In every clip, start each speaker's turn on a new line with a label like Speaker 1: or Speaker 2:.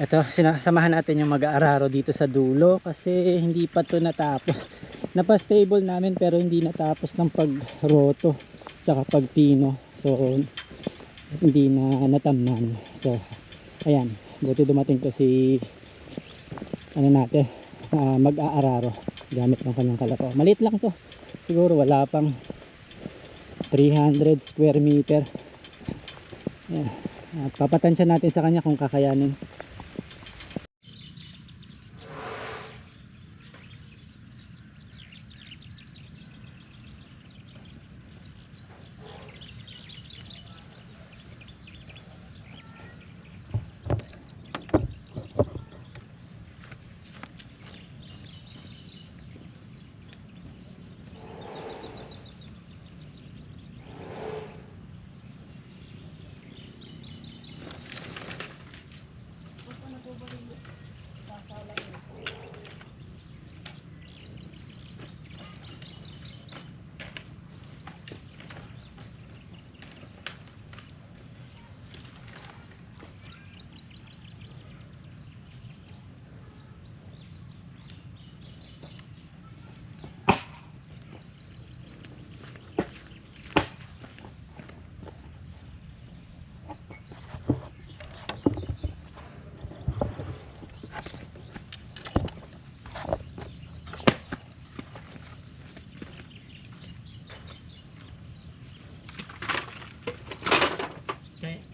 Speaker 1: Ito, sinasamahan natin yung mag-aararo dito sa dulo kasi hindi pa to natapos. Napa-stable namin pero hindi natapos ng pagroto tsaka pagpino. So hindi na natamnan. So ayan, buti dumating ko si ano natin, mag-aararo gamit ng kanyang kalako. Maliit lang to. Siguro wala pang 300 square meter. Ayan. At papatansya natin sa kanya kung kakayanin.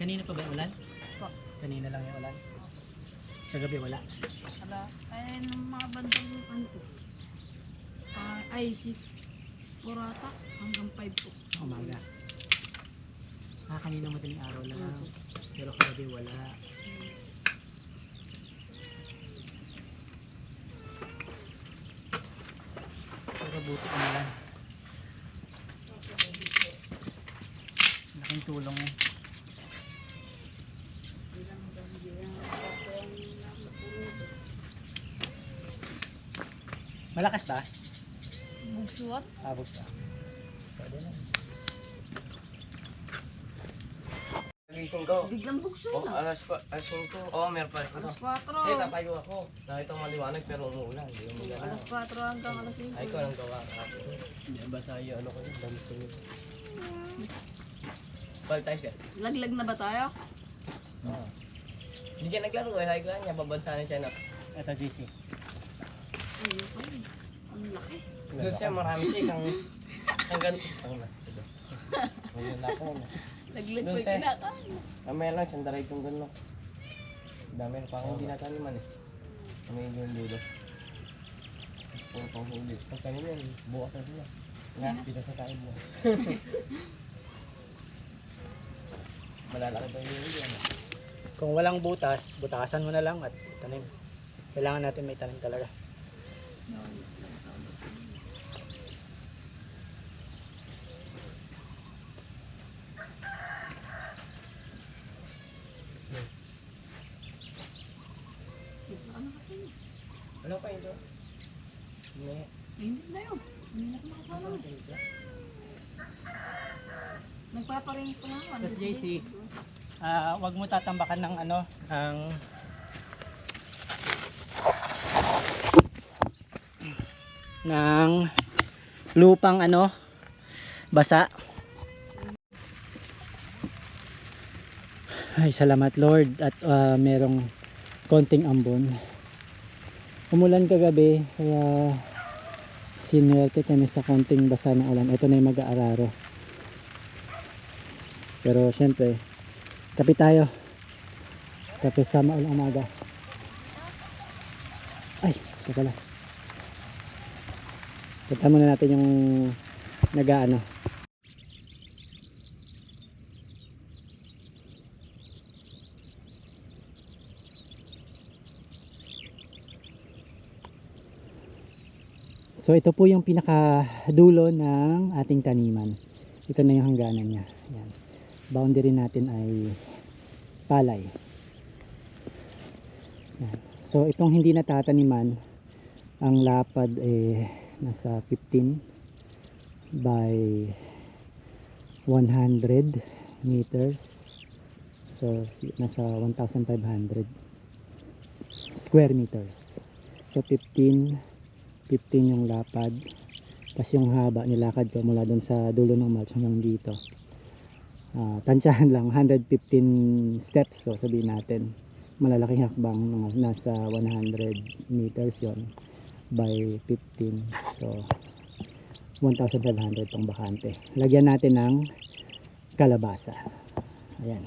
Speaker 1: Kanina pa ba yung ulan?
Speaker 2: Po.
Speaker 1: Kanina lang yung ulan. Kagabi wala.
Speaker 2: Aba, ay ng mga bandang ano po. Ay, 6 porata hanggang 5 po.
Speaker 1: Umaga. Kanina madaling araw lang. Pero kagabi wala. Pero buti ang ulan. Laking tulong yun. Malakas ba?
Speaker 2: Bugsuat?
Speaker 1: Abog pa. Pwede na.
Speaker 3: Gising ko.
Speaker 2: Biglang bugso
Speaker 3: Oh,
Speaker 2: na.
Speaker 3: alas 5. Oh, meron pa.
Speaker 2: Alas
Speaker 3: Eh,
Speaker 2: 4.
Speaker 3: tapayo ako. Nakita ko maliwanag pero umuulan. Hindi umuulan.
Speaker 2: Alas 4 hanggang alas 5.
Speaker 3: Ay, ko anong gawa kahapon. Hindi basa yung ano ko yun. Damit ko yun. Call tayo siya.
Speaker 2: Laglag na ba tayo?
Speaker 3: Oo. Hindi siya naglaro eh. Sabi ko niya, babansanin siya na.
Speaker 1: Ito GC.
Speaker 2: Ay, ang laki.
Speaker 3: Doon siya, marami siya. Isang ganito. Ang na. Ito. Ngayon ako na.
Speaker 2: Laglag
Speaker 3: Doon
Speaker 2: pa
Speaker 3: siya.
Speaker 2: yung kinakain.
Speaker 3: Mamaya lang, siyang daray kong gano'n. Dami na pang hindi nataniman eh. Ano yung gano'n dulo? Puro pang huli. Pag kanina yun, bukas na sila. Nga, pita sa kain mo. Malalaki ba yung huli? Ano?
Speaker 1: Kung walang butas, butasan mo na lang at tanim. Kailangan natin may tanim talaga.
Speaker 2: Ano ka tayo?
Speaker 3: Ano pa yun doon? Hindi.
Speaker 2: Hindi na yun. Hindi na kumakasala. Nagpaparing pa nga.
Speaker 1: Tapos JC, wag mo tatambakan ng ano, ng lupang ano, basa. Ay, salamat Lord at merong konting ambon. Umulan kagabi kaya sinwerte kami sa konting basa ng ulan. Ito na yung mag-aararo. Pero syempre, kape tayo. Kape sa maulang umaga. Ay, teka lang. Punta muna natin yung nag-aano. So ito po yung pinakadulo ng ating taniman. Ito na yung hangganan niya. Yan. Boundary natin ay palay. Yan. So itong hindi natataniman, ang lapad nasa 15 by 100 meters. So nasa 1,500. square meters. So 15 yung lapad, tapos yung haba nilakad ko mula doon sa dulo ng mulch hanggang dito. Tansyahan lang 115 steps, so sabihin natin malalaking hakbang, mga nasa 100 meters yon by 15, so 1,500 tong bakante. Lagyan natin ng kalabasa. Ayan.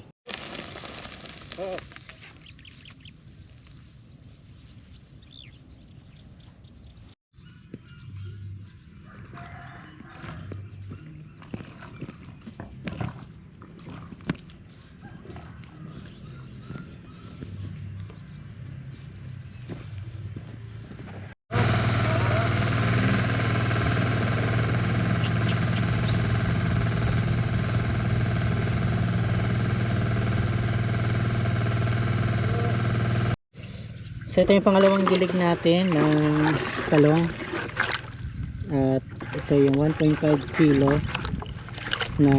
Speaker 1: So ito yung pangalawang dilig natin ng talong, at ito yung 1.5 kilo na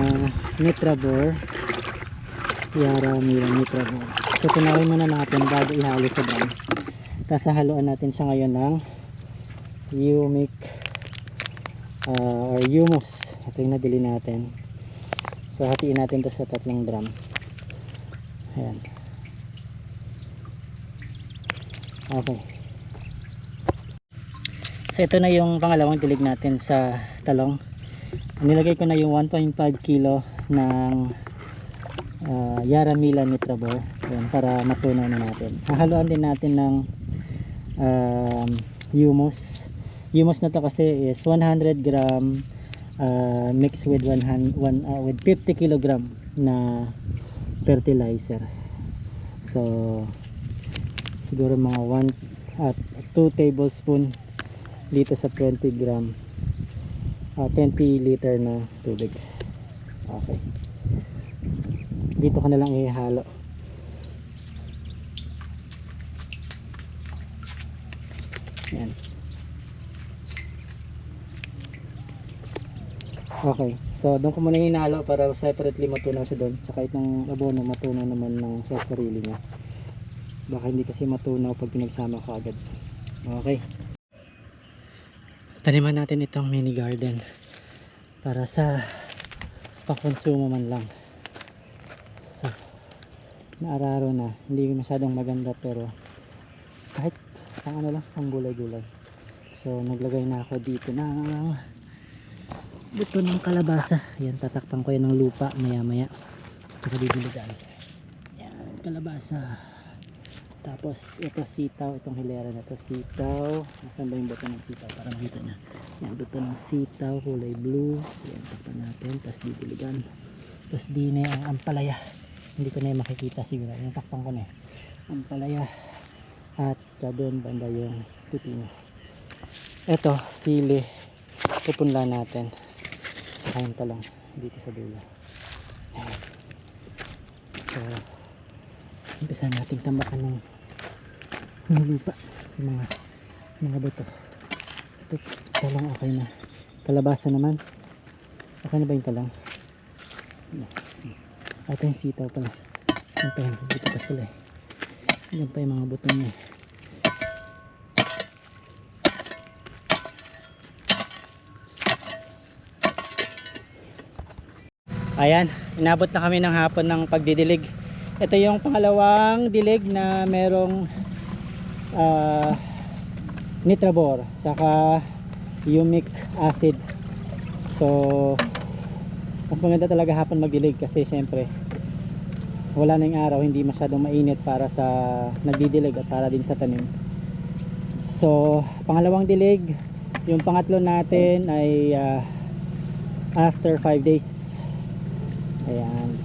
Speaker 1: Nitrabor, Yara Mila Nitrabor. So tunawin muna natin bago ihalo sa drum, tapos haluan natin siya ngayon ng humic or humus. Ito yung nabili natin, so hatiin natin to sa 3 drum. Ayan. Okay. So ito na yung pangalawang dilig natin sa talong. Nilagay ko na yung 1.5 kilo ng Yara Mila Nitrabor. Ayan, para matunaw na natin. Hahaluan din natin ng humus. Humus na to kasi is 100 gram mixed with 50 kilogram na fertilizer. So siguro mga 2 tablespoon dito sa 20 liter na tubig. Okay, dito ka na lang ihalo. Yan. Okay, so doon ko muna hinalo para separately matunaw siya doon, tsaka itong abono matunaw naman ng sa sarili niya. Baka hindi kasi matunaw pag pinagsama ko agad. Okay, taniman natin itong mini garden para sa pakonsumo man lang. So naararo na, hindi masyadong maganda pero kahit pang ano lang, pang gulay-gulay. So naglagay na ako dito ng buto ng kalabasa. Yan, tatakpan ko yan ng lupa maya maya para bibiligan. Yan, kalabasa. Tapos ito sitaw, itong hilera na ito sitaw. Nasaan ba yung buto ng sitaw para makita nyo? Yan, buto ng sitaw, kulay blue. Yan, takpan natin, tapos didiligan. Tapos di na ang ampalaya, hindi ko na yung makikita siguro, yung takpan ko na ampalaya. At doon banda yung pipino. Ito, sili, pupunla natin. Tsaka yung talong dito sa dulo. Ayan. So umpisa nating tambakan ng lupa sa mga buto. Ito, talong okay na. Kalabasa naman okay na ba yung talong? Ito yung sitaw pala. Yan pa yun, dito pa sila yan pa yung mga buto niya. Ayan, inabot na kami ng hapon ng pagdidilig. Ito yung pangalawang dilig na merong Nitrabor saka humic acid. So mas maganda talaga hapon magdilig kasi syempre wala na yung araw, hindi masyadong mainit para sa nagdidilig at para din sa tanim. So pangalawang dilig. Yung pangatlo natin ay after 5 days. Ayan.